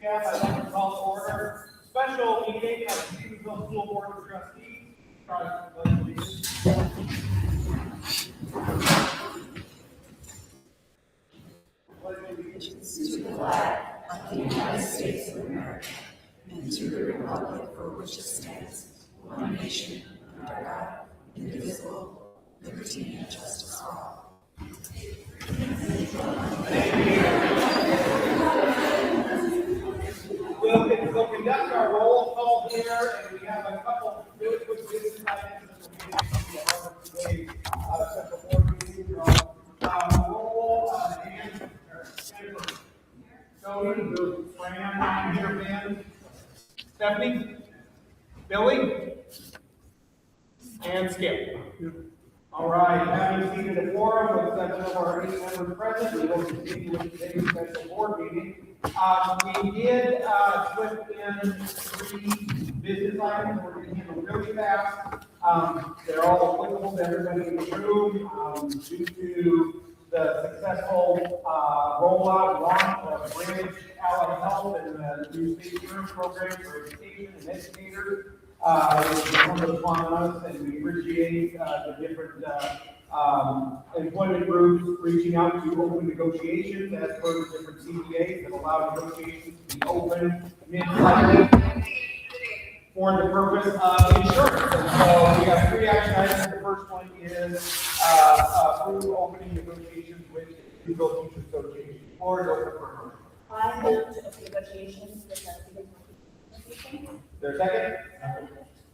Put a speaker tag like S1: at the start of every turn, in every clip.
S1: recap, I'd like to call to order special meeting of the Stevensville School Board of Trustees.
S2: Allegiance to the flag of the United States of America and to the republic for which it stands, one nation, under God, indivisible, liberty and justice for all.
S1: We'll conduct our roll call here, and we have a couple really quick business items that we'll get into today's special board meeting. Roll and Jennifer. Tony, Fran, Peter, Ben, Stephanie, Billy, and Skip. All right, having seated a quorum with 7 of our 8 members present, we will continue with today's special board meeting. We did slip in 3 business items. We're going to handle really fast. They're all applicable to everybody in the room due to the successful rollout and launch of Bridge Allied Health and the new state insurance program for education and educators. It's incumbent upon us, and we appreciate the different employment groups reaching out to open negotiations as per the different CBAs that allow negotiations to be open mid-cycle for the purpose of insurance. And so we have 3 action items. The first one is approve opening negotiations with the Stevensville Teachers Association. Floor is open for a motion.
S3: I move to open negotiations with the Stevensville Association.
S1: There a second?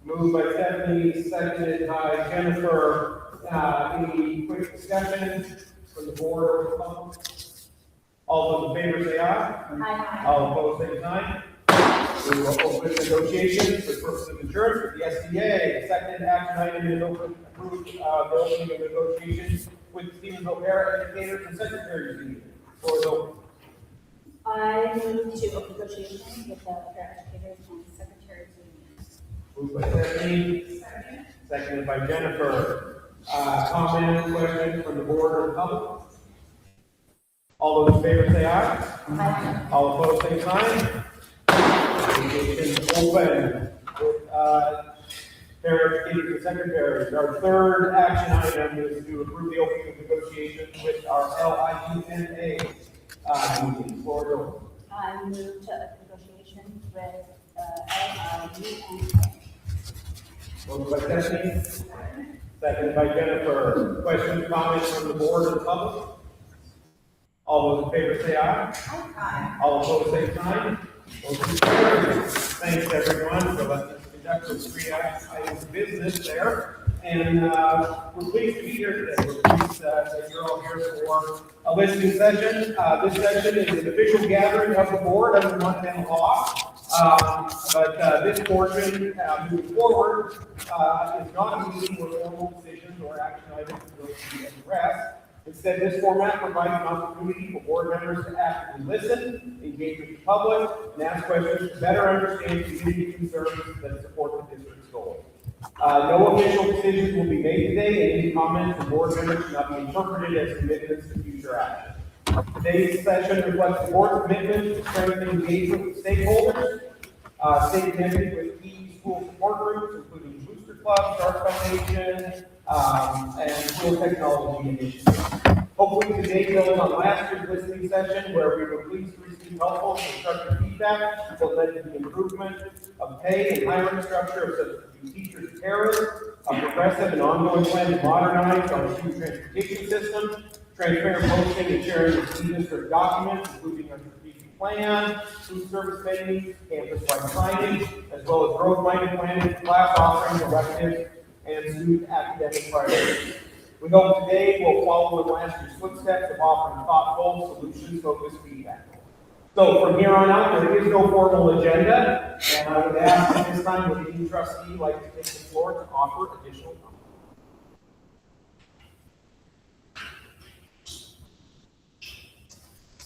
S1: Moved by Stephanie, seconded by Jennifer. Any quick discussion from the board or the public? All those in favor say aye.
S3: Aye.
S1: All opposed say sign. We will open negotiations for the purpose of insurance with the SDA. The second action item is approve the opening of negotiations with Stevensville para-educators and secretaries union. Floor is open.
S3: I move to open negotiations with the para-educators and secretaries union.
S1: Moved by Stephanie, seconded by Jennifer. Comment, question from the board or the public? All those in favor say aye.
S3: Aye.
S1: All opposed say sign. Negotiations open with para-educators and secretaries. Our third action item is to approve the opening of negotiations with our LIUNA meeting. Floor is open.
S3: I move to open negotiations with LIUNA.
S1: Moved by Stephanie, seconded by Jennifer. Questions, comments from the board or the public? All those in favor say aye.
S3: Aye.
S1: All opposed say sign. Motion carries. Thanks everyone for letting us conduct those 3 items of business there. And we're pleased to be here today. We're pleased that you're all here for a listening session. This session is an official gathering of the board under Montana law. But this portion, moving forward, is not a meeting where formal decisions or action items will be addressed. Instead, this format provides an opportunity for board members to actively listen, engage with the public, and ask questions to better understand community concerns that support the district's goals. No official decisions will be made today, and any comments from board members should not be interpreted as commitments to future action. Today's session reflects the board's commitment to strengthen engagement with stakeholders, stay connected with key school support groups, including Booster Club, Star Foundation, and school technology initiatives. Hopefully today builds on last year's listening session where we were pleased to receive helpful and constructive feedback that led to the improvement of pay and hiring structure of substitute teachers and carers, a progressive and ongoing plan to modernize our student transportation system, transparent posting and sharing of key district documents, including our strategic plan, food service menus, campus-wide signage, as well as growth-minded planning, class offerings, electives, and student academic priorities. We hope today will follow in last year's footsteps of offering thoughtful, solution-focused feedback. So from here on out, there is no formal agenda, and I would ask at this time, would any trustee like to take the floor to offer additional comments?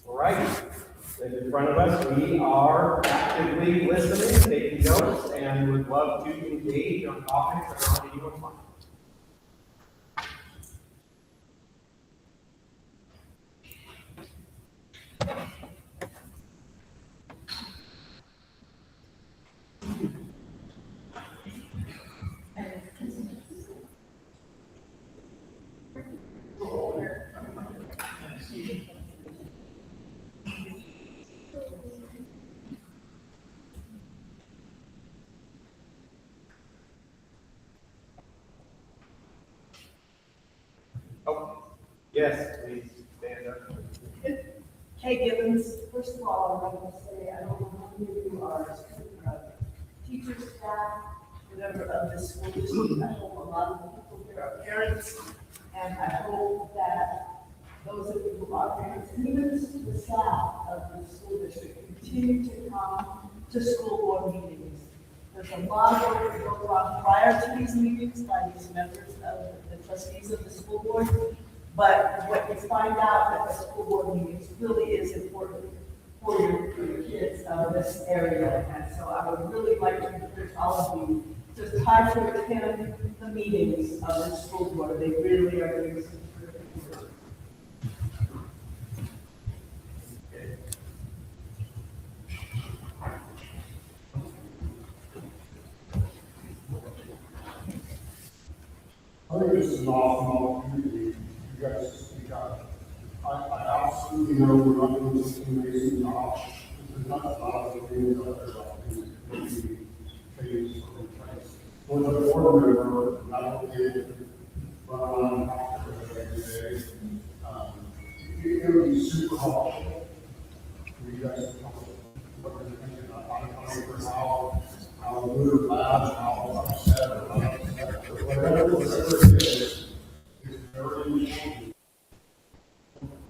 S1: All right. In front of us, we are actively listening, taking notes, and would love to engage on topics that are on anyone's mind. Yes, please stand up.
S4: Kay Gibbons, first of all, I want to say, I don't know how many of you are teachers, staff, whatever of this school district. I hope a lot of the people here are parents, and I hope that those of you who are parents, and even the staff of the school district, continue to come to school board meetings. There's a lot of work that goes on prior to these meetings by these members of the trustees of the school board. But what you find out at the school board meetings really is important for your kids of this area. And so I would really like to encourage all of you to try to attend the meetings of the school board. They really are doing some terrific work.
S5: I think this is an awesome opportunity for you guys to speak up. I absolutely know we're not doing this amazing job. This is not a lot of things out there about things that need to be changed or replaced. So as a board member, I don't get to run around and talk to everybody every day. It would be super helpful for you guys to talk about what you're thinking about how good or bad, how upset or not upset, or whatever it is very important.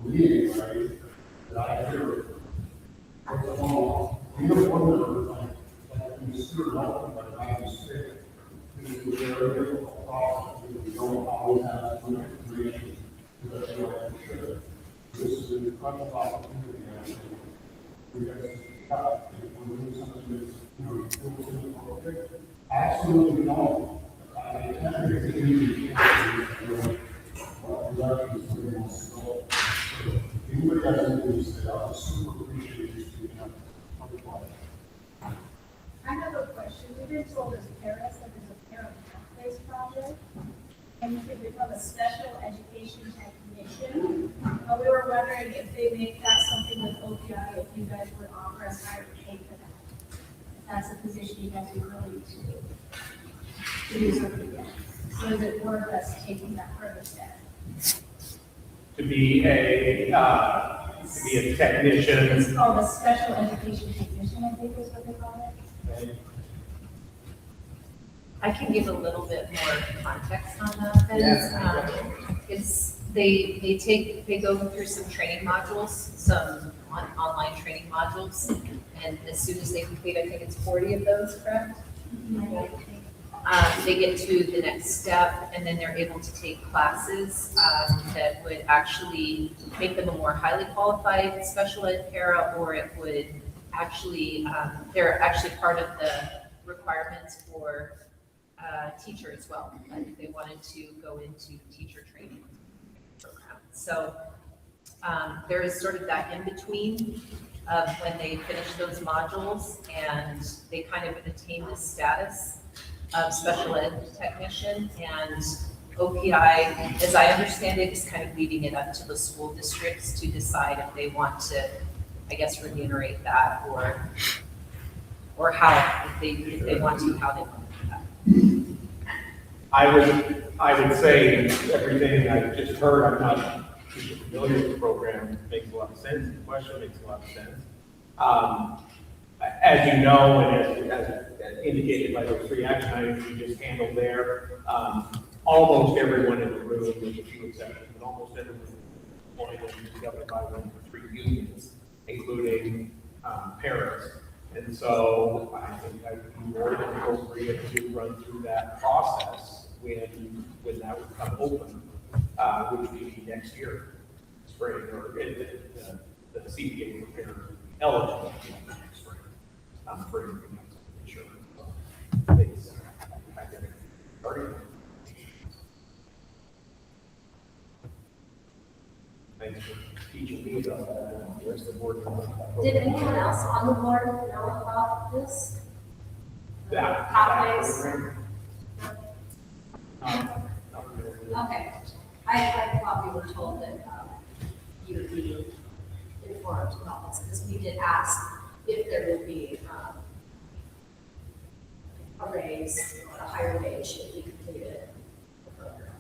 S5: We, right, that I hear, what's wrong? We don't wonder, like, we sure don't, but I am sick. This is a very difficult process, because we don't always have as much information as we should. This is an incredible opportunity, I think. We guys have, if we're doing something that's, absolutely no. I can't make it easy. Anybody has anything to say, I super appreciate you speaking up.
S6: I have a question. We've been told as parents that there's a parent pathways project, and you can become a special education technician. We were wondering if they make that something with OPI, if you guys would offer us higher pay for that. If that's a position you guys are willing to do something with. So is it worth us taking that further step?
S1: To be a technician.
S6: It's called a special education technician, I think is what they call it.
S7: I can give a little bit more context on that, then. They go through some training modules, some online training modules, and as soon as they complete, I think it's 40 of those, correct? They get to the next step, and then they're able to take classes that would actually make them a more highly qualified special ed para, or it would actually, they're actually part of the requirements for teacher as well, like if they wanted to go into teacher training program. So there is sort of that in between of when they finish those modules and they kind of attain this status of special ed technician, and OPI, as I understand it, is kind of leaving it up to the school districts to decide if they want to, I guess, remunerate that or how, if they want to, how they want to do that.
S1: I would say everything I just heard, I'm not super familiar with the program, makes a lot of sense. The question makes a lot of sense. As you know, and as indicated by those 3 action items you just handled there, almost everyone in the room, with a few exceptions, but almost everyone employed together by one of the 3 unions, including parents. And so I think I would be more than appropriate to run through that process when that would come open, which would be next year, spring, or the CPA for parents eligible next spring. For insurance. Academic starting. Thanks for teaching me about that. The rest of the board.
S6: Did anyone else on the board know about this?
S1: That.
S6: Pathways?
S8: Okay, I thought we were told that you would be informed about this, because we did ask if there would be a raise or a higher wage if we completed the program.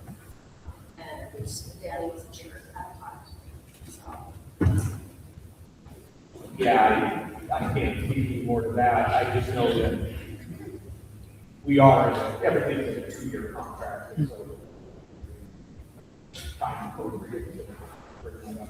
S8: And Danny wasn't sure if that
S1: yeah, I can't speak any more to that. I just know that we are, everything's in a 2-year contract, and so time appropriate to bring that up.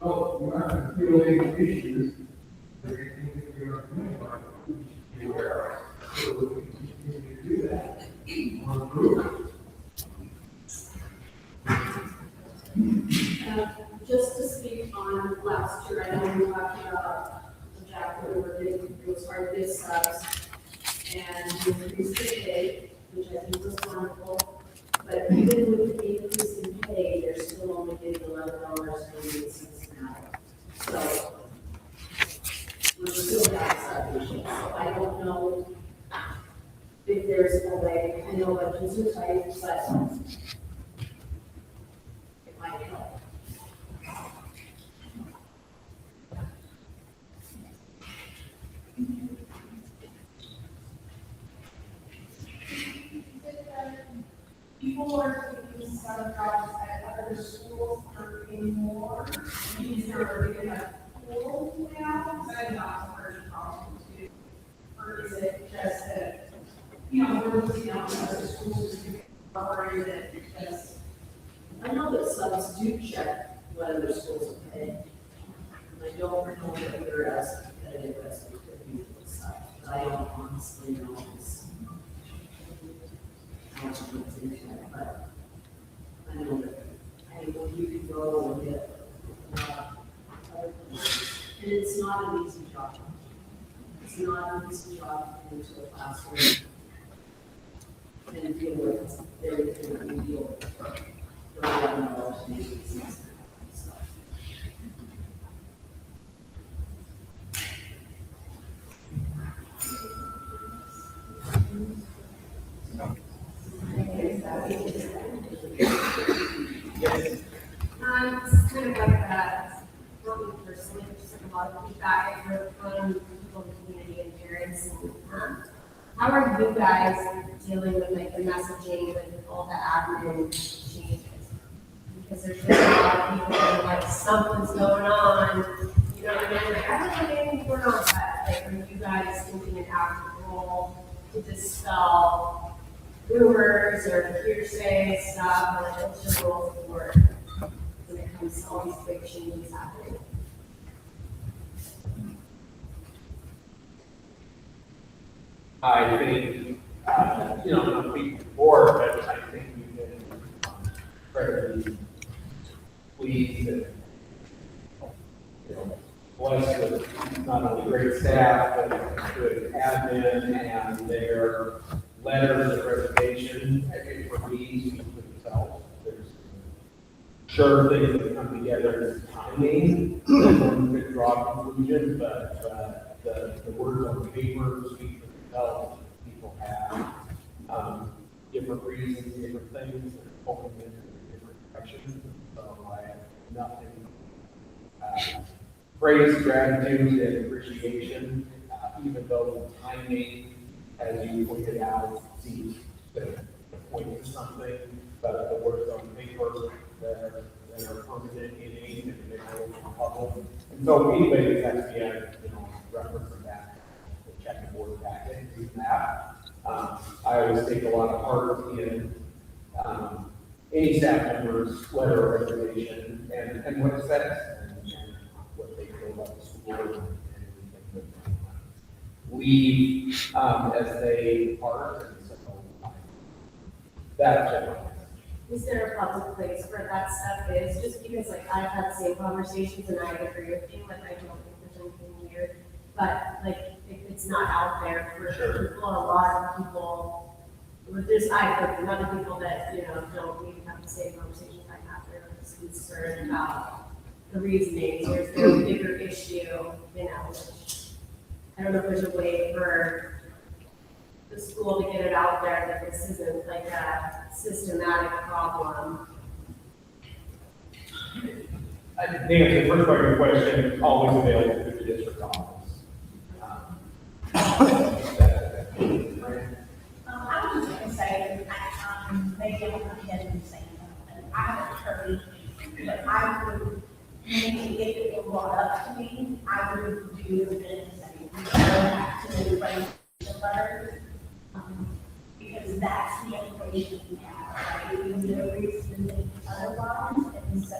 S5: Well, we're not going to feel any issues. Everything that we are doing, be aware of. So we can continue to do that on the group.
S8: Just to speak on last year, I know we talked about the Jack River, it was our gift subs, and we increased the pay, which I think was wonderful. But even with the increase in pay, they're still only getting $11.88 an hour. So we're still not sufficient. So I don't know if there's a way, I know budgets are tight, but it might help.
S6: People are taking some jobs at other schools for paying more. These are really like cool now, but I'm not for problem too. Or is it just that, we're looking at other schools or is it because
S8: I know that subs do check what other schools are paying. And I don't know that they're as competitive as we could be with subs. But I don't honestly know this. I don't know what's into it, but I know that, you can go and get, other places. And it's not an easy job. It's not an easy job to go into a classroom and deal with everything that we deal with. For $11.86. So.
S6: This is kind of like that, for me personally, just like a lot of feedback I've heard from people in the community and parents. How are you guys dealing with like the messaging with all the admin changes? Because there's just a lot of people that are like, something's going on, you know, and I'm like, I don't know anything going on, but like, are you guys taking an active role to dispel rumors or hearsay stuff, or like, what's your role for work when it comes to all these big changes happening?
S1: I think, not speaking for, but I think we've been incredibly pleased and, blessed with not only great staff, but good admin and their letters of resignation. I think for me, speak for themselves. There's sure things that come together in timing that one could draw conclusions, but the words on paper speak for themselves. People have different reasons, different things, and hoping in different directions. So I have nothing praise, gratitude, and appreciation, even though the timing, as you pointed out, seems to point to something, but the words on paper that are permanent in ink and they go to public. And so anybody that's SBI, referencing that, the checking board packet, do that. I always take a lot of heart in any staff member's letter of resignation and what it says and what they feel about the school and everything that leave as they are. And so that generally.
S6: Is there a public place where that stuff is? Just because like I've had the same conversations and I agree with you, like I don't think there's anything weird, but like if it's not out there for people, a lot of people, I've heard from other people that, don't even have the same conversations I have, they're just concerned about the reasoning, or is there a bigger issue, I don't know if there's a way for the school to get it out there that this isn't like a systematic problem
S1: answer the first part of your question, always available through the district office.
S6: I was just gonna say, maybe I'm not getting the same, I haven't heard, but I would, maybe if it were brought up to me, I would do the same. To the letters, because that's the information we have, right? We know reason to think otherwise, and so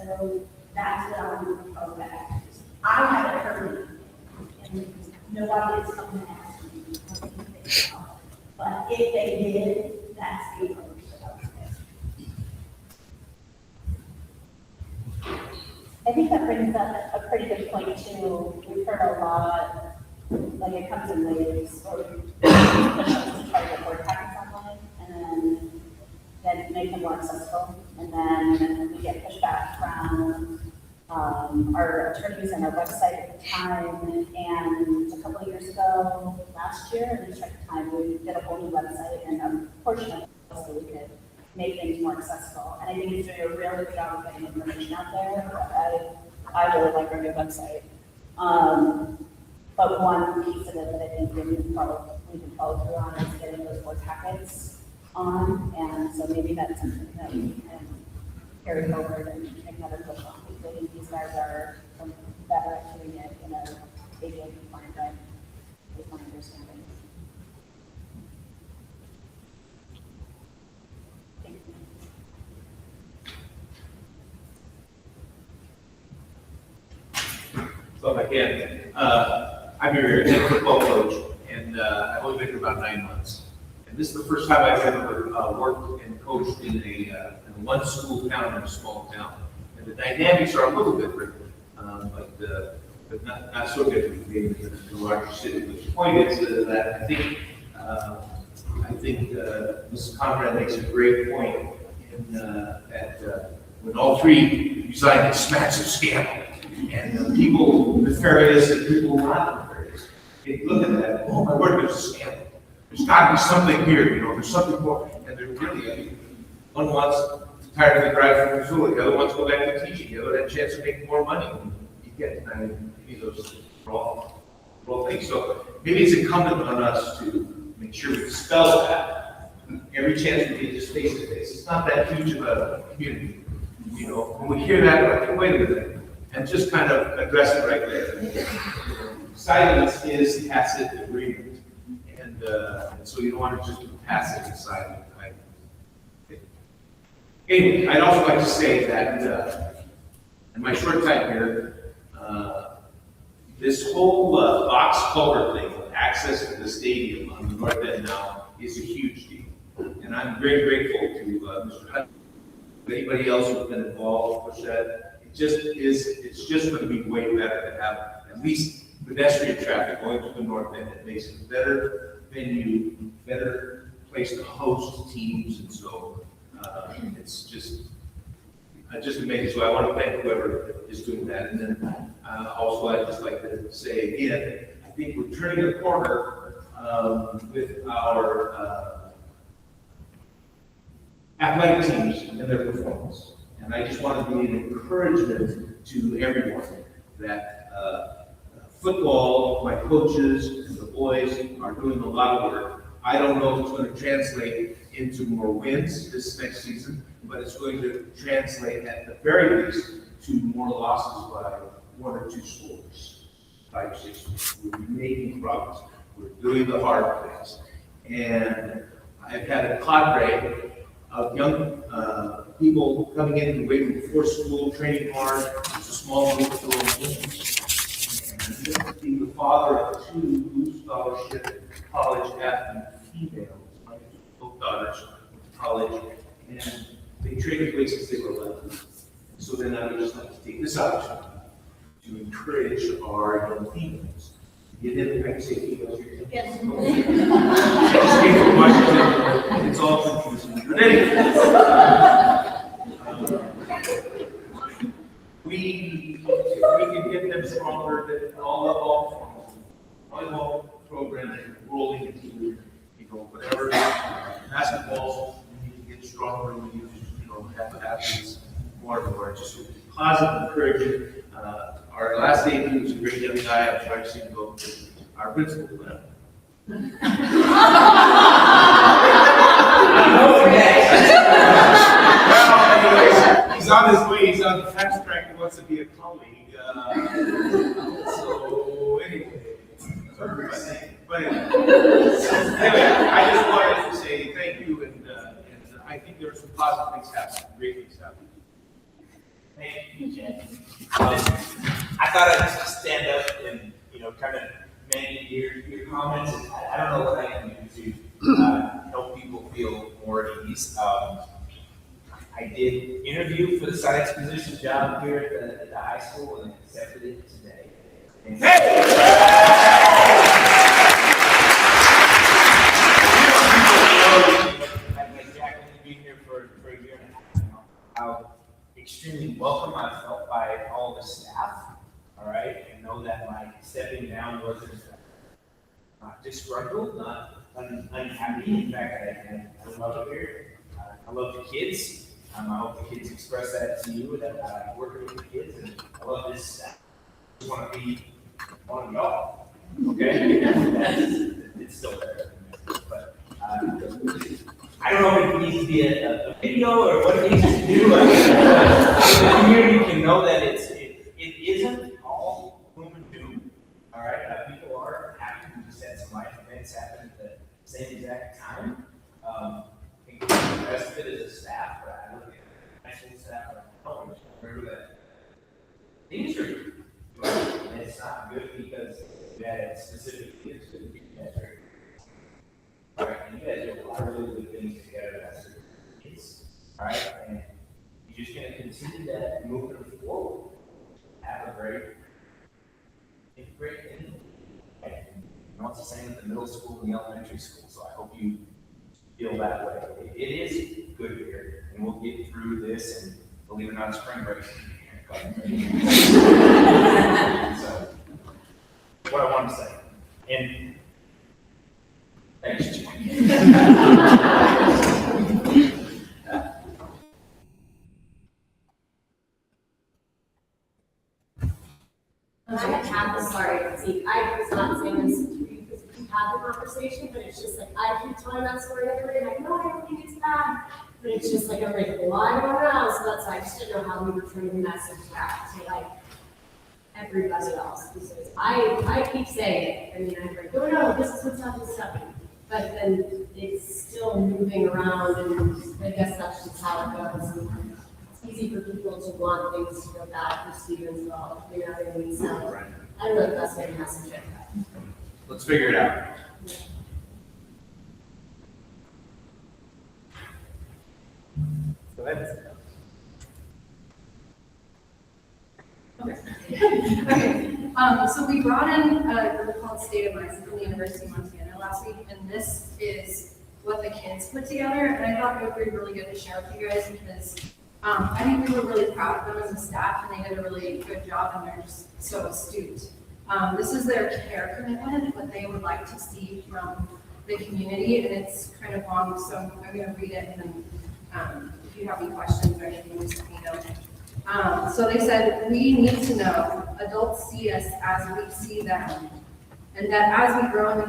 S6: that's what I would propose back. I haven't heard, and nobody has come and asked me what they think about it. But if they did, that's the approach that I would take.
S3: I think that brings up a pretty good point too. We've heard a lot, like it comes in waves, or try to get board packets online, and then make them more accessible. And then we get pushback from our attorneys and our website at the time. And a couple of years ago, last year, we checked the time, we did a whole new website and a portion of it so we could make things more accessible. And I think it's doing a really good job of getting information out there. I really like our new website. But one piece of it that I think we can follow through on is getting those board packets on. And so maybe that's something that we can carry forward and make another push on. Because I think these guys are better at doing it in a ADA compliant way, is my understanding. Thank you.
S9: So if I can, I'm your head football coach, and I've only been here about 9 months. And this is the first time I've ever worked and coached in a one school town in a small town. And the dynamics are a little different, but not so different being in a larger city. But the point is that I think Mrs. Conrad makes a great point in that when all three resigned, it's massive scandal. And people nefarious and people not nefarious. They look at that, oh my word, there's a scandal. There's got to be something here, there's something more. And there really, one wants tired of the drive from Missoula, the other wants to go back to teaching, the other had a chance to make more money. You get, maybe those are all things. So maybe it's incumbent on us to make sure we spell that every chance we get just face to face. It's not that huge of a community. When we hear that, we're like, wait a minute. And just kind of address it right there. Silence is tacit agreement. And so you don't want to just be passive and silent. Anyway, I'd also like to say that in my short time here, this whole box culvert thing, access to the stadium on the north end now, is a huge deal. And I'm very grateful to Mr. Hunt, anybody else who's been involved with that. It's just going to be way better to have at least pedestrian traffic going to the north end. It makes it a better venue, better place to host teams, and so it's just amazing. So I want to thank whoever is doing that. And then also I'd just like to say again, I think we're turning the corner with our athletic teams and their performance. And I just want to be an encouragement to everyone that football, my coaches, and the boys are doing a lot of work. I don't know if it's going to translate into more wins this next season, but it's going to translate at the very least to more losses by 1 or 2 scores, 5 or 6 scores. We're making progress. We're doing the hard things. And I've had a cadre of young people coming in and waiting before school, training hard. It's a small group of and being the father of 2 Blue Scholarship college athlete females. My both daughters went to college, and they traded away since they were 11. So then I would just like to take this opportunity to encourage our young females. You didn't have to say females here.
S6: Yes.
S9: State from Washington, it's all confusing. But anyway, we can get them stronger than all volleyball program rolling into, whatever. Basketball, we need to get stronger. We need to, have athletes more and more. Just positive, encouraging. Our last day, he was a great young guy. I'm trying to see him go to our principal. Well, anyways, he's on his way. He's on the fast track. He wants to be a colleague. So anyway. But anyway, I just wanted to say thank you, and I think there are some positive things happening, great things happening.
S10: Thank you, Jen. I thought I'd just stand up and, kind of manage your comments. And I don't know what I can do to help people feel more at ease. I did interview for the science position job here at the high school and accepted it today. And like Jacqueline being here for a year and a half now, how extremely welcome I felt by all the staff, all right, and know that my stepping down wasn't not disgruntled, not unhappy. In fact, I love it here. I love the kids. I hope the kids express that to you, that I'm working with the kids, and I love this staff. I want to be one of y'all, okay? It's still there, but I don't know if it needs to be a video or what it needs to do. The community can know that it isn't all gloom and doom. All right, people are happy. We just had some life events happen at the same exact time. Including the rest of it is a staff, but I look at national staff and remember that things are good. And it's not good because we had specific kids to be measured. All right, and you guys do a lot of really good things together as kids. All right, and you're just going to continue that moving forward. Have a great thing. And it's the same at the middle school and the elementary school, so I hope you feel that way. It is good here, and we'll get through this, and believe it or not, spring break. So, what I want to say, and thanks, Jim.
S8: I was not saying this to you because we had the conversation, but it's just like, I keep telling that story every day, like, no, I don't think it's bad. But it's just like, I'm like, well, I don't know, so that's why I just didn't know how we were turning the message back to like everybody else. Because I keep saying it, I mean, I'm like, oh no, this is what's happening. But then it's still moving around, and I guess that's just how it goes. And it's easy for people to want things to go bad for students, well, you know what I mean? So I don't know if that's my message.
S9: Let's figure it out.
S10: Go ahead.
S11: Okay, so we brought in a group called State of Mind from the University of Montana last week, and this is what the kids put together, and I thought it would be really good to share with you guys because I think we were really proud of them as a staff, and they did a really good job, and they're just so astute. This is their care commitment, what they would like to see from the community, and it's kind of long, so I'm going to read it, and if you have any questions or anything, just let me know. So they said, we need to know adults see us as we see them, and that as we grow in the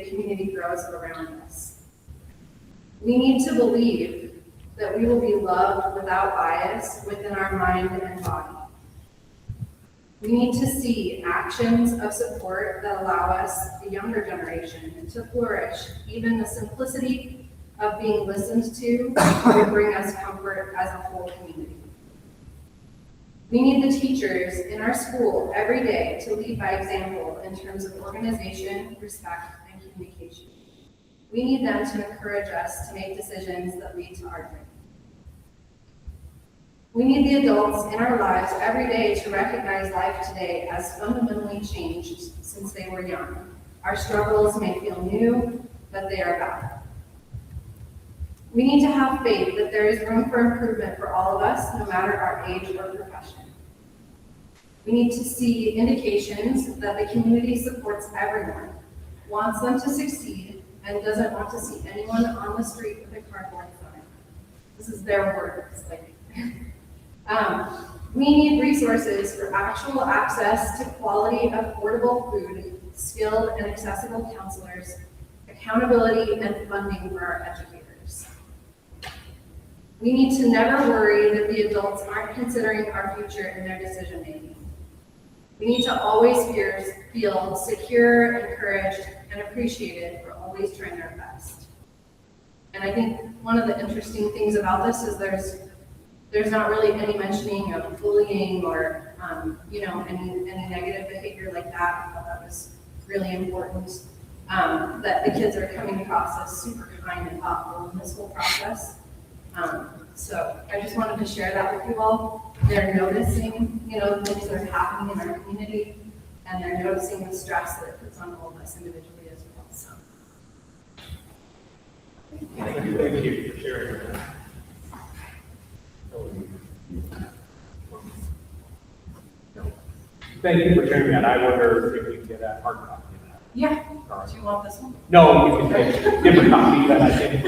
S11: community grows around us. We need to believe that we will be loved without bias within our mind and body. We need to see actions of support that allow us, the younger generation, to flourish. Even the simplicity of being listened to will bring us comfort as a whole community. We need the teachers in our school every day to lead by example in terms of organization, respect, and communication. We need them to encourage us to make decisions that lead to our dreams. We need the adults in our lives every day to recognize life today as fundamentally changed since they were young. Our struggles may feel new, but they are valid. We need to have faith that there is room for improvement for all of us, no matter our age or profession. We need to see indications that the community supports everyone, wants them to succeed, and doesn't want to see anyone on the street with a cardboard sign. This is their words. We need resources for actual access to quality, affordable food, skilled and accessible counselors, accountability and funding for our educators. We need to never worry that the adults aren't considering our future in their decision making. We need to always feel secure, encouraged, and appreciated for always trying our best. And I think one of the interesting things about this is there's not really any mentioning of bullying or, any negative behavior like that. I thought that was really important, that the kids are coming across as super kind and thoughtful in this whole process. So I just wanted to share that with you all. They're noticing, things that are happening in our community, and they're noticing the stress that it puts on all of us individually as well, so.
S1: Thank you for sharing that. Thank you for sharing that. I wonder if we can get a hard copy of that.
S11: Yeah, do you want this one?
S1: No, you can take different copies that I think.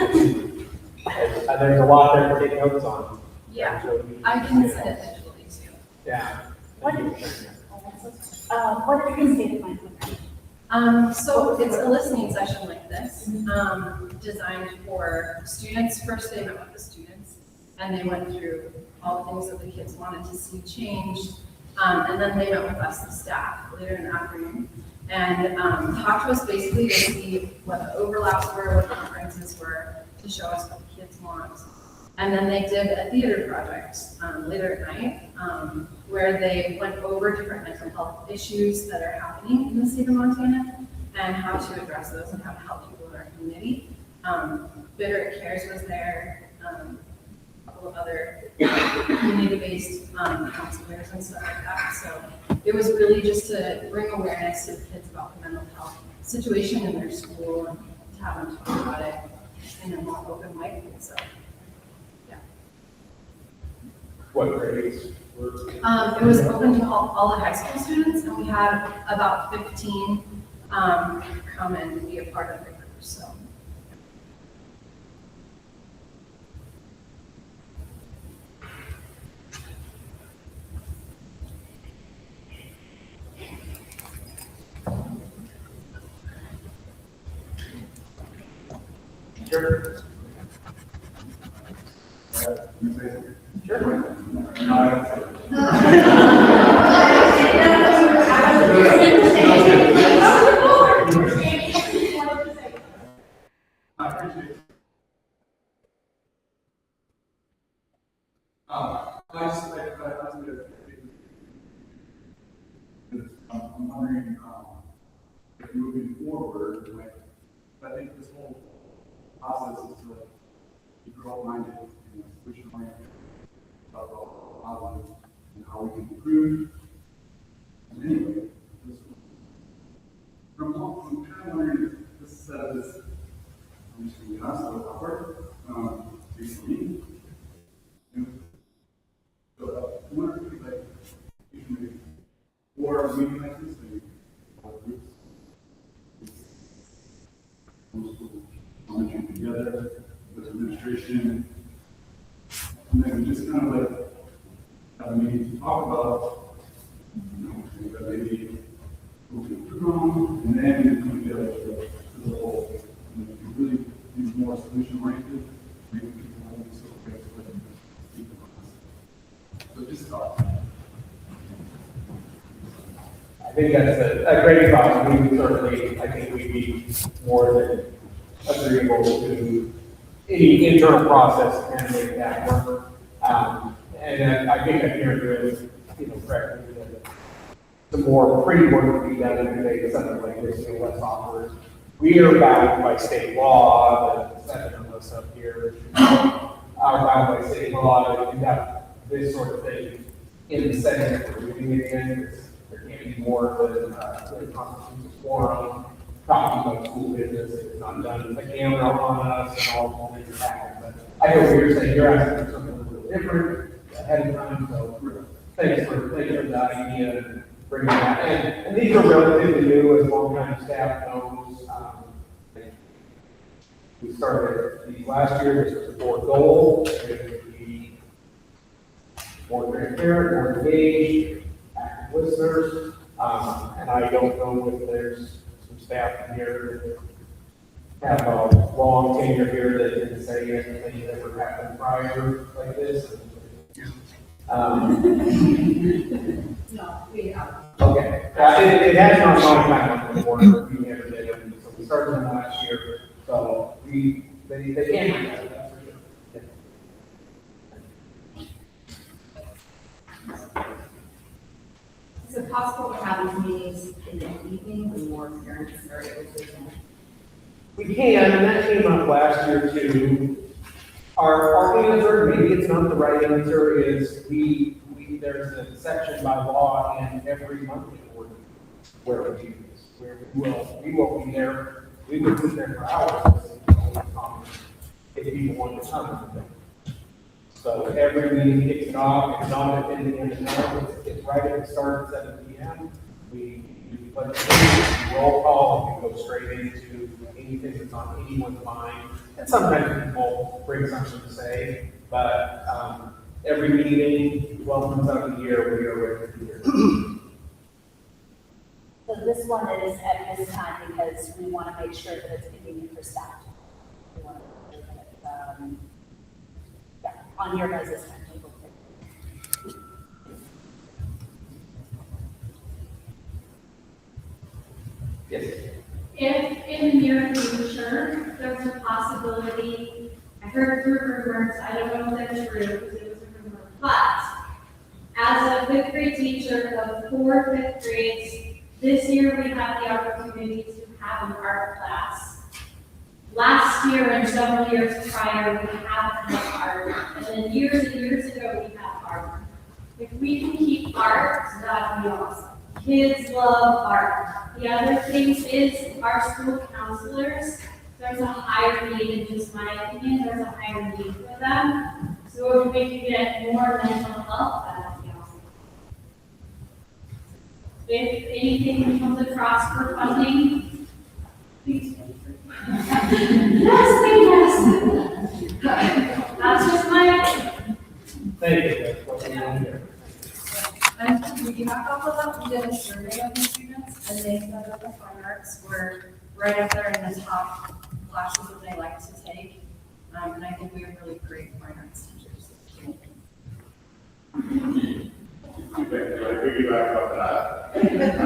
S1: There's a lot there to take notes on.
S11: Yeah, I can send it digitally too.
S1: Yeah.
S3: What did you say to my
S11: So it's a listening session like this, designed for students. First, they met with the students, and they went through all the things that the kids wanted to see changed. And then they met with us, the staff, later in the afternoon, and talked to us basically to see what the overlaps were, what the differences were, to show us what the kids want. And then they did a theater project later at night, where they went over different mental health issues that are happening in the state of Montana and how to address those and how to help people in our community. Bitter Cares was there, a couple of other community-based counselors and stuff like that. So it was really just to bring awareness to the kids about the mental health situation in their school and to have them talk about it in a more open way. So, yeah.
S1: What grades were?
S11: It was open to all the high school students, and we had about 15 come and be a part of the group. So.
S1: Sure.
S5: I'm wondering, if moving forward, I think this whole process is to be growth-minded and solution-oriented, about how we can improve. And anyway, from kind of wondering if this says, I'm just going to be honest, a little awkward, recently. So I wonder if you can maybe, or maybe like this, maybe groups. Coming together with administration, and then we just kind of have a meeting to talk about, maybe moving through, and then we come together as a whole. And if you really be more solution oriented, maybe people won't be so quick to keep them honest. So just thought.
S1: I think that's a great thought. We would certainly, I think we'd be more than agreeable to any internal process and make that work. And I think I'm hearing you, correctly, that some more pre-work to be done to make something like this less awkward. We are bound by state law, the 7 of us up here are bound by state law to have this sort of thing in the setting that we're doing it in. There can't be more than a constitutional forum talking about school business. It's not done with a camera on us and all things happen. But I know what you're saying. You're asking for something a little different ahead of time. So thanks for the idea and bringing that in. And these are relatively new, as long-time staff knows. We started these last year. This was the 4th goal. More transparent, more engaged, active listeners. And I don't know if there's some staff in here that have a long tenure here that didn't say anything that ever happened prior like this.
S8: No, we have.
S1: Okay, it has not gone back on the board, we never did it, so we started them last year, so they can do that, that's for sure.
S2: Is it possible to have these meetings in the evening when more parents are able to attend?
S1: We can, and that came up last year too. Our answer, maybe it's not the right answer, is there's a section by law in every monthly ordinance where we do this, where we will be there, we would sit there for hours. If people want to come. So every meeting kicks it off, it's not at the end of the night, it's right at the start at 7 p.m. We put the roll call, and we go straight into anything that's on anyone's mind. And sometimes people bring something to say, but every meeting, 12 months out of the year, we are ready to be here.
S3: So this one is at this time because we want to make sure that it's convenient for staff. We want to make sure that, yeah, on your guys' timetable.
S1: Yes.
S6: If in the near future, there's a possibility, I heard through rumors, I don't know if that's true, because it was a rumor, but as a fifth grade teacher of 4 fifth grades, this year we have the opportunity to have an art class. Last year and several years prior, we haven't had art, and then years and years ago, we had art. If we can keep art, that'd be awesome. Kids love art. The other thing is our school counselors, there's a higher need, in just my opinion, there's a higher need for them. So if we can get more mental health, that'd be awesome. If anything comes across for funding, please. Yes, that's just my opinion.
S1: Thank you. That's what we want to hear.
S11: And we back off of that, we did a survey of the students, and they said that the fine arts were right up there in the top classes that they like to take. And I think we have really great fine arts teachers.
S5: Okay, I piggyback off that. I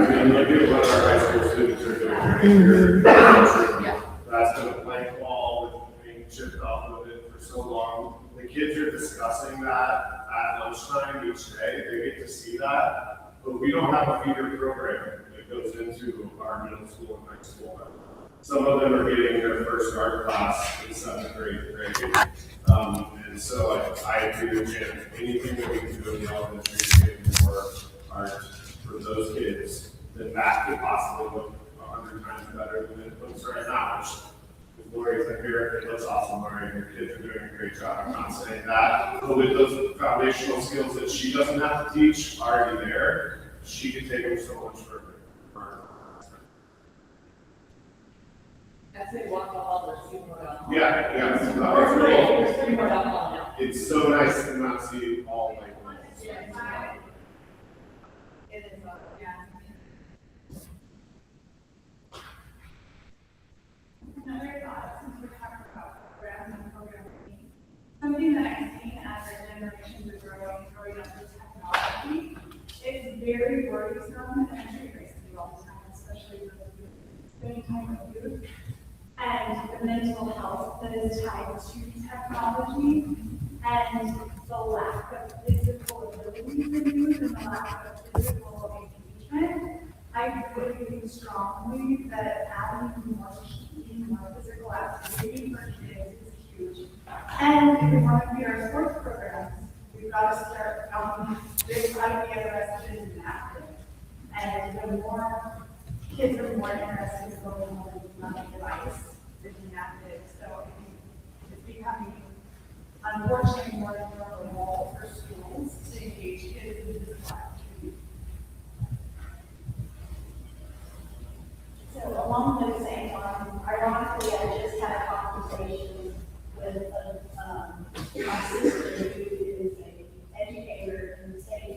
S5: mean, look at what our high school students are doing right here. That's been a blank wall with being chipped off of it for so long. The kids are discussing that at lunchtime each day. They get to see that, but we don't have a feeder program that goes into our middle school and high school. Some of them are getting their first art class in 7th grade. And so I agree with Jen. Anything that we can do in the elementary to get more art for those kids, then that could possibly look 100 times better than it looks right now. Which Lori's up here, it looks awesome, Lori, your kids are doing a great job. I'm not saying that, but with those foundational skills that she doesn't have to teach already there, she can take them so much further.
S8: I'd say walk the hall, there's 2 more down the hall.
S5: Yeah.
S8: Or 3, there's 3 more down the hall now.
S5: It's so nice to not see all like lights.
S8: Yeah. It is, yeah.
S6: Another thought, since we're talking about programs and program training, something that I've seen as our generations are growing up with technology, it's very worrisome, and I'm sure you guys do all the time, especially with spending time with youth, and the mental health that is tied to technology, and the lack of physical ability for youth, and the lack of physical engagement. I really think strongly that adding more physical activity for kids is huge. And if we want to be our sports programs, we've got to start, they've got to be interested in active. And the more kids are more interested in going on the device, than active. So it's becoming, unfortunately, more and more of a role for schools to engage kids in physical activity.
S3: So along those same lines, ironically, I just had a conversation with my sister who is an educator in the state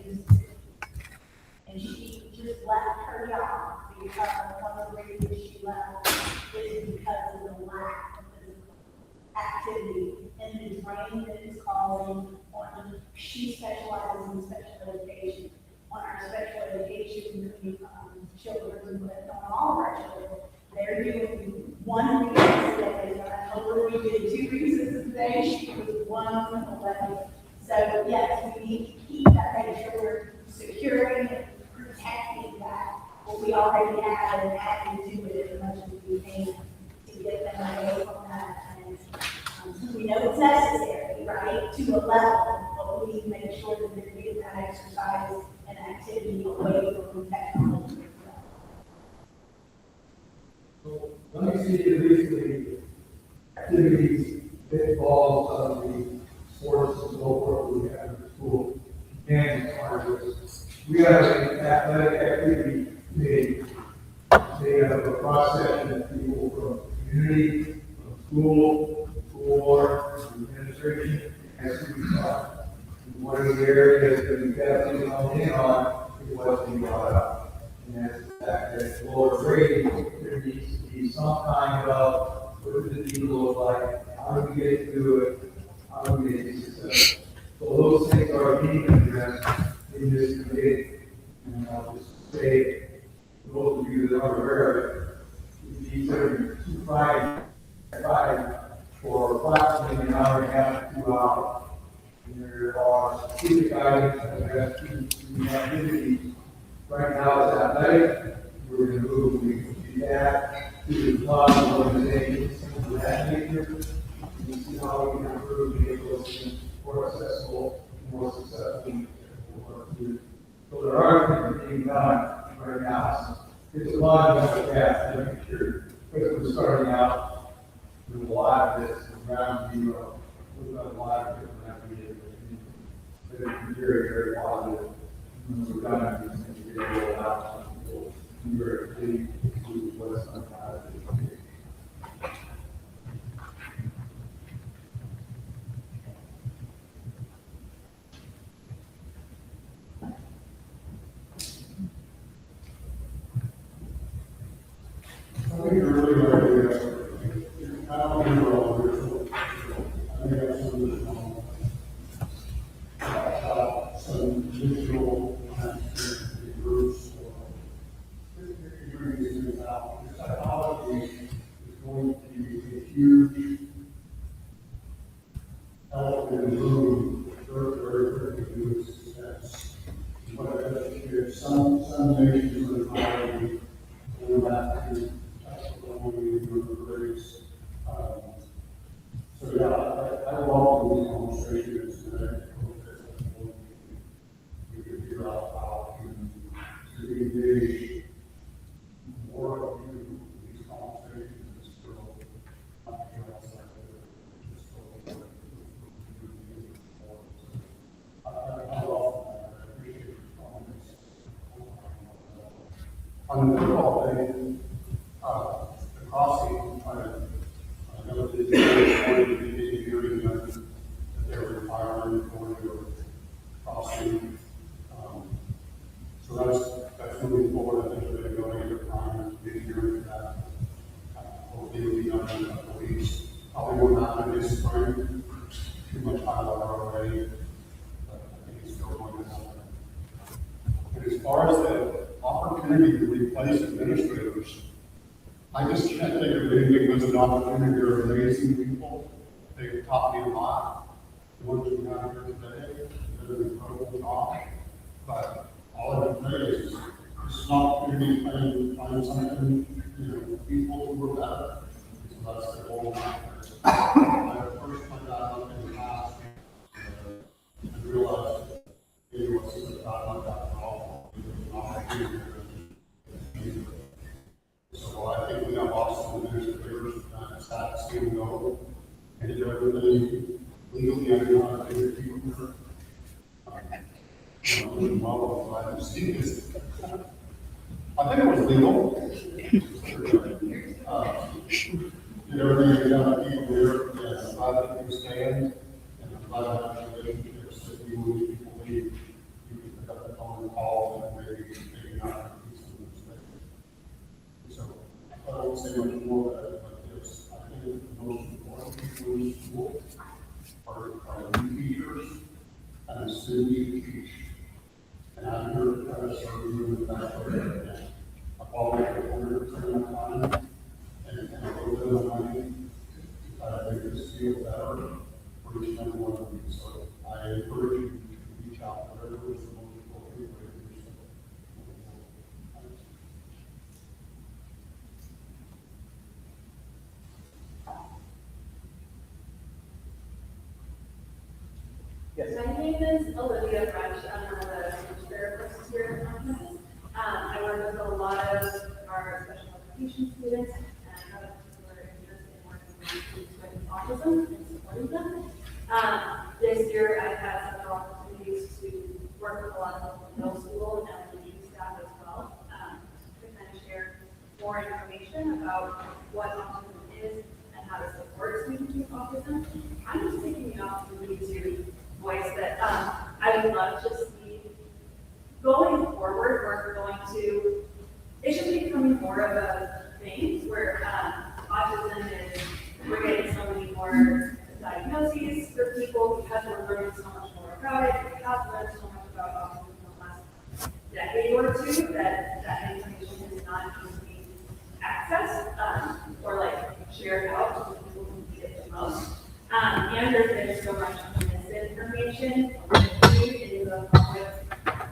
S6: Rain that is calling on, she specializes in special education. On our special education, children, but not all of our children, they're doing one recess a day. I told her we did 2 recesses a day, she was 1 from 11. So yes, we need to keep that, make sure we're securing and protecting that, what we already have and adding to it as much as we can to get them away from that. And we know it's necessary, right, to a level, but we need to make sure that they're getting that exercise and activity away from technology.
S12: So let me see if basically activities that involve some of the sports and so forth we have in the school. And we have an athletic activity committee. They have a cross section of people from community, from school, board, administration, and student body. One of the areas that we definitely honed in on is what's being brought up. And that's the fact that lower grade, there needs to be some kind of, what does it look like, how do we get through it, how do we get successful. So those things are being addressed in this committee. And I'll just say, for those of you that aren't aware of it, these are 2 Fridays, for approximately an hour and a half to 2 hours. And there are specific items that address 2 activities. Right now, it's athletic. We're going to move, we can do that to the club organizations, things of that nature. We see how we can improve, make those things more accessible, more successful. So there are things being done right now. It's a lot of path, making sure, because we're starting out with a lot of this ground zero. We've got a lot of different ideas. But it's very, very positive. We're done these things, we get rolled out. We're very pleased with what's on the
S5: I think you're really right. I don't remember all of this. I think that's some digital groups. Figuring these things out. The psychology is going to be a huge element in the room. Very good success. But some nations are already going back to grace. So yeah, I welcome these conversations today. We can figure out how to engage more of you in these conversations. So, nothing else like that. Just so I appreciate your comments. On the football thing, the crossing, I know that it's going to be hearing that they're retiring, going to crossing. So that's moving forward. I think they're going to get time to be hearing that. Hopefully it'll be done in a couple of weeks. Probably will not happen this spring. Too much hot water already. But I think it's still going to happen. And as far as the opportunity to replace administrators, I just can't think of anything as an opportunity. They're amazing people. They've taught me a lot. The ones we have here today, they're an incredible job. But all I can say is, this is an opportunity to find something, people who are better. So that's the goal. I first put that up in the past and realized it was not like that at all. It was an opportunity. So I think we have awesome administrators and staff still go and do everything legally under our people. Well, I see this. I think it was legal. Did everything done people here, yes, I'm glad that you stand, and I'm glad that relationships that you and people leave. You can pick up the phone and call and maybe not. So I won't say much more about it, but yes, I think the most important people in school are make us feel better for each and every one of you. So I encourage you to reach out, whatever is the most appropriate way to do so.
S8: My name is Olivia French. I'm one of the speech therapists here at Conference. I work with a lot of our special education students and have a particular interest in working with students with autism and supporting them. This year I've had several opportunities to work with a lot of middle school and elementary staff as well, to kind of share more information about what autism is and how to support students with autism. I'm just taking the opportunity to voice that I would love to see going forward. We're going to, it should be becoming more of a thing where autism is, we're getting so many more diagnoses for people because we're learning so much more about it. We have learned so much about autism in the last decade or two that information is not easily accessed or like shared out to the people who need it the most. And there's been so much misinformation in the public,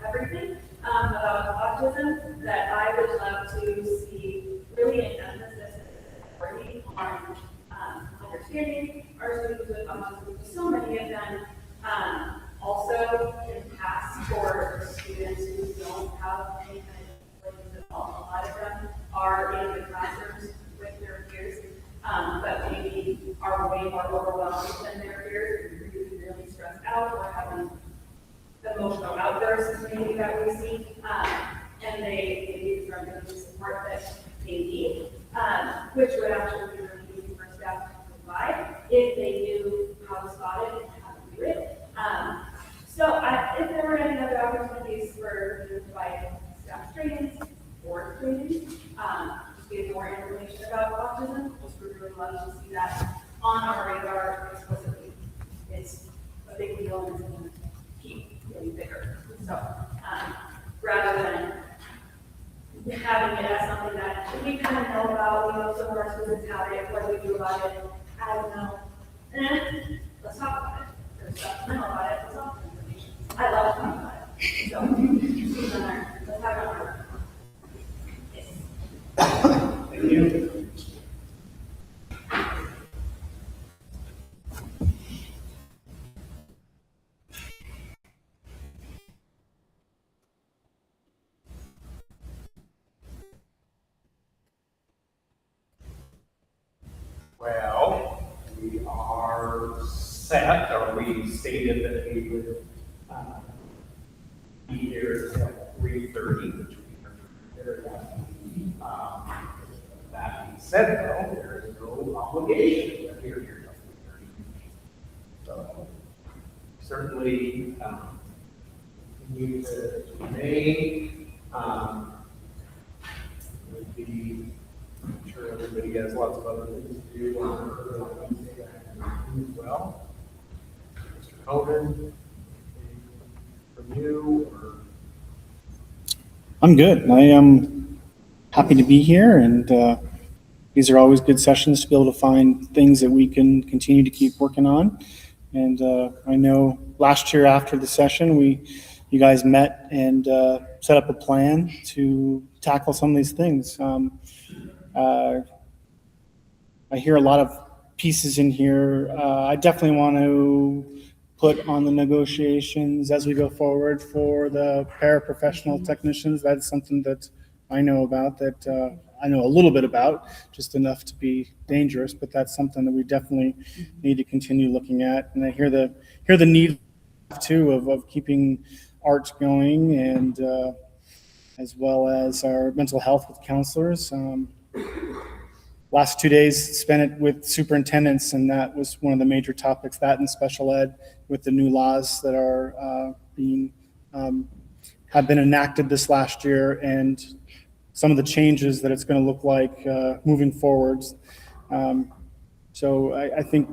S8: everything about autism that I would love to see really an emphasis on understanding our students with autism. So many of them also can pass for students who don't have any kind of abilities at all. A lot of them are in the classrooms with their peers, but maybe are way more overwhelmed than their peers, really stressed out or having emotional outbursts maybe that we see, and they maybe from the support that they need, which would actually be really easy for staff to provide if they knew how to spot it and how to do it. So if there were any other opportunities for me to provide staff trainings or trainings, just give more information about autism, we would really love to see that on our radar explicitly. It's a big deal and it's going to keep getting bigger. So rather than having it as something that we kind of know about, we know some of our students have it, what do we do about it? I don't know. Let's talk about it. There's stuff to know about it. Let's talk about information. I love talking about it. So let's have it on.
S1: Thank you. Well, we are set, or we stated that we would be here at 3:30, which we are very happy. That being said, though, there is no obligation to appear here at 3:30. So certainly, continue to remain. Would be, I'm sure everybody has lots of other things to do on Wednesday as well. Mr. Cohen, from you, or?
S13: I'm good. I am happy to be here, and these are always good sessions to be able to find things that we can continue to keep working on. And I know last year after the session, you guys met and set up a plan to tackle some of these things. I hear a lot of pieces in here. I definitely want to put on the negotiations as we go forward for the paraprofessional technicians. That's something that I know about, that I know a little bit about, just enough to be dangerous, but that's something that we definitely need to continue looking at. And I hear the need too of keeping art going, and as well as our mental health with counselors. Last 2 days spent it with superintendents, and that was one of the major topics, that and special ed, with the new laws that are have been enacted this last year, and some of the changes that it's going to look like moving forwards. So I think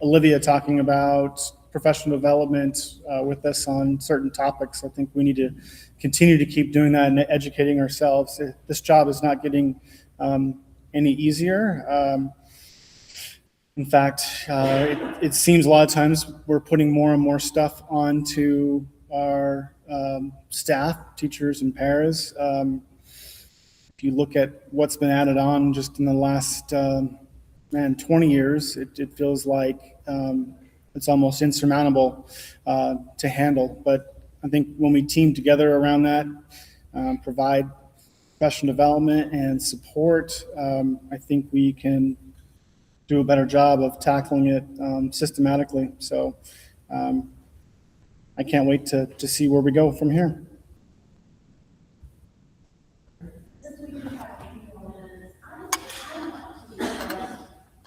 S13: Olivia talking about professional development with us on certain topics, I think we need to continue to keep doing that and educating ourselves. This job is not getting any easier. In fact, it seems a lot of times we're putting more and more stuff onto our staff, teachers and paras. If you look at what's been added on just in the last 20 years, it feels like it's almost insurmountable to handle. But I think when we team together around that, provide professional development and support, I think we can do a better job of tackling it systematically. So I can't wait to see where we go from here.
S3: Since we do have people in this, I want to give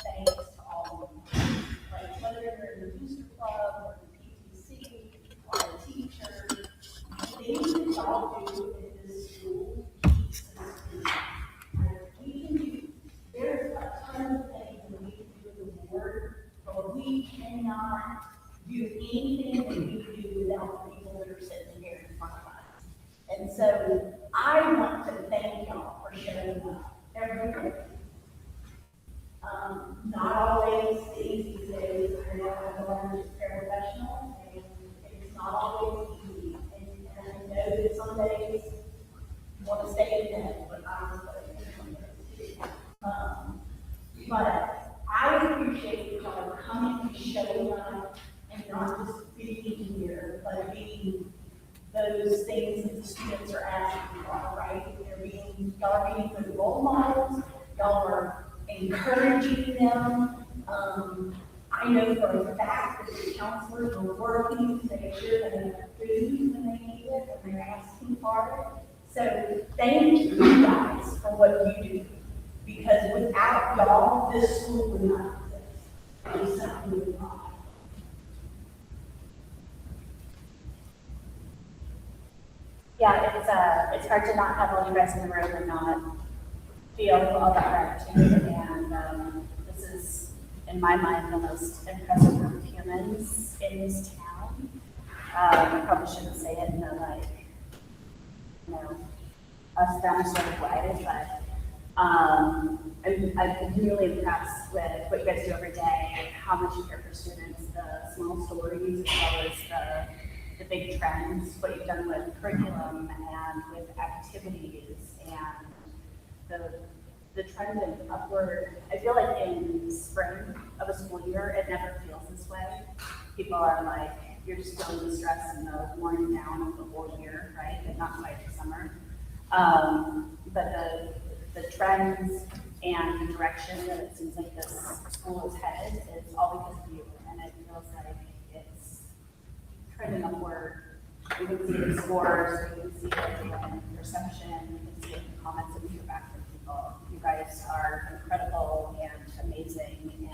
S3: thanks to all of them. Like whether you're in the booster club or the PTC or a teacher, the things that y'all do in this school keeps us moving. We can do, there's a ton of things that we can do as a board, but we cannot do anything that we do without the people that are sitting here in front of us. And so I want to thank y'all for showing up every day. Not always the easiest days. I know I'm a paraprofessional, and it's not always easy. And I know that some days you want to stay in bed, but I'm but I appreciate y'all coming and showing up and not just being here, but being those things that the students are asking for, right? Y'all are being good role models, y'all are encouraging them. I know for a fact that the counselors are working to make sure that they have food when they need it, when they're asking for it. So thank you guys for what you do, because without y'all, this school would not exist. It simply would not. Yeah, it's hard to not have all you guys in the room and not feel all that gratitude. And this is, in my mind, the most impressive group of humans in this town. I probably shouldn't say it in a us them sort of way, but I'm really impressed with what you guys do every day, how much you care for students, the small stories, as well as the big trends, what you've done with curriculum and with activities, and the trend of upward. I feel like in spring of a school year, it never feels this way. People are like, you're just feeling the stress and the worn down of the whole year, right? And not quite the summer. But the trends and the direction that it seems like this school is headed is all because of you, and it feels like it's trending upward. You can see the scores, you can see the perception, you can see the comments that we hear back from people. You guys are incredible and amazing, and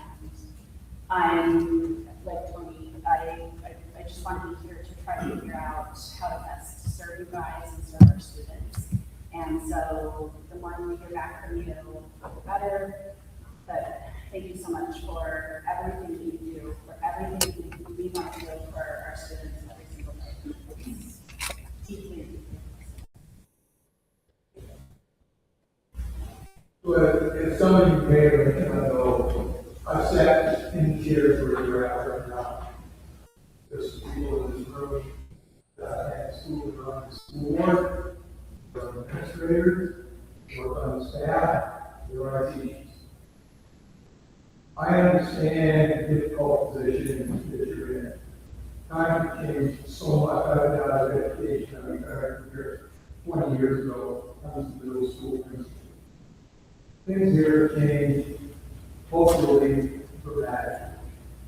S3: I'm like Tony, I just want to be here to try to figure out how to best serve you guys and serve our students. And so the more we hear back from you, the better. But thank you so much for everything you do, for everything we want to do for our students every single day. It's deeply, deeply.
S12: But as some of you may or may not know, I've sat in chairs where you're at right now. There's people in this room that had school around the school board, there are administrators, work on the staff, there are teachers. I understand the difficult position that you're in. Time changed so much. I've been out of education. I mean, I here 20 years ago. I was a middle school principal. Things here have changed culturally dramatically.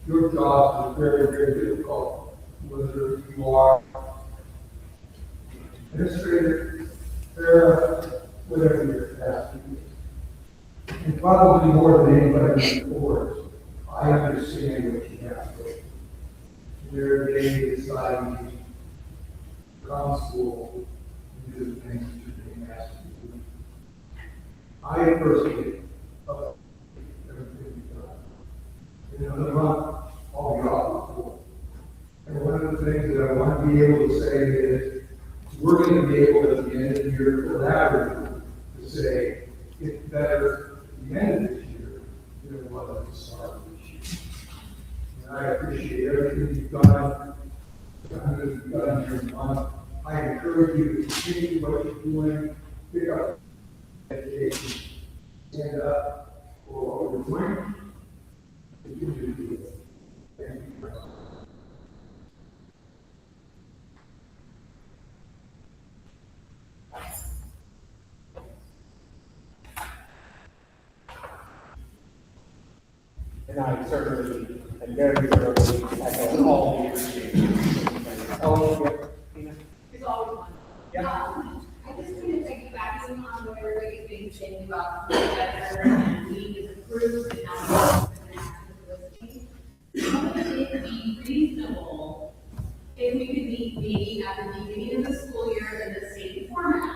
S12: Your jobs are very, very difficult, whether you are administrator, whatever your capacity is. And probably more than anybody in the board, I understand what you have to do. There are days deciding to come to school and do the things that you're being asked to do. I personally love everything you've done. You know, the month, all the office. And one of the things that I want to be able to say is, we're going to be able at the end of the year collaboratively to say it's better at the end of this year than it was at the start of this year. I appreciate everything you've done. I encourage you to continue what you're doing, pick up education, stand up for what we're doing. Continue to do it. Thank you.
S1: And I certainly, and very thoroughly echo all the appreciation. Oh, yeah, Tina?
S8: It's always fun.
S1: Yeah.
S8: I just want to piggyback on what everybody's been saying about better and being is approved and now listening. Wouldn't it be reasonable if we could meet maybe at the beginning of the school year in the same format?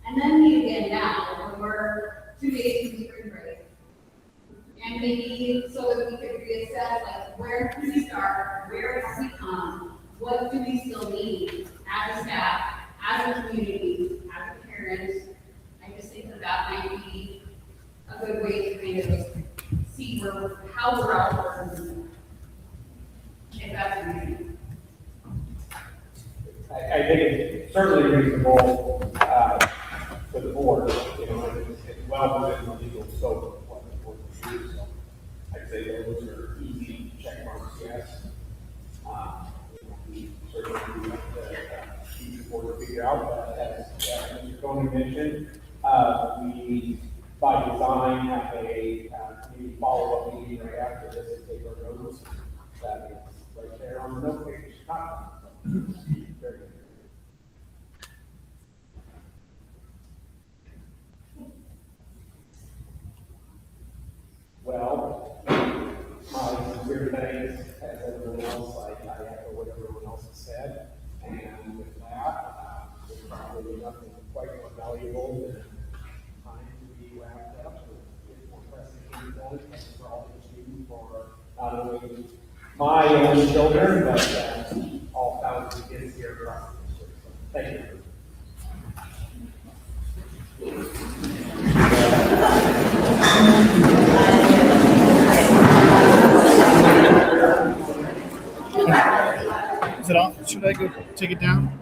S8: And then meet again now when we're 2 days from spring break? And maybe so that we could reassess, like, where do we start, where have we come, what do we still need as a staff, as a community, as a parent? I just think that might be a good way to kind of see how we're all working. If that's reasonable.
S1: I think it's certainly reasonable, for the board, you know, and it's well within the legal scope of what the board can do, so I'd say those are easy check marks, yes. We certainly do have to keep the board to figure out, but as Mr. Tony mentioned, we, by design, have a, community follow-up meeting right after this to take our notes. That is right there on the note page. Very good. Well, my sincere thanks, as everyone else, I echo what everyone else has said. And with that, there's probably nothing quite more valuable than time to be wrapped up with more pressing done for all that you do for not only my own children, but all thousands of kids here across the district. So, thank you.
S13: Is it off? Should I go take it down?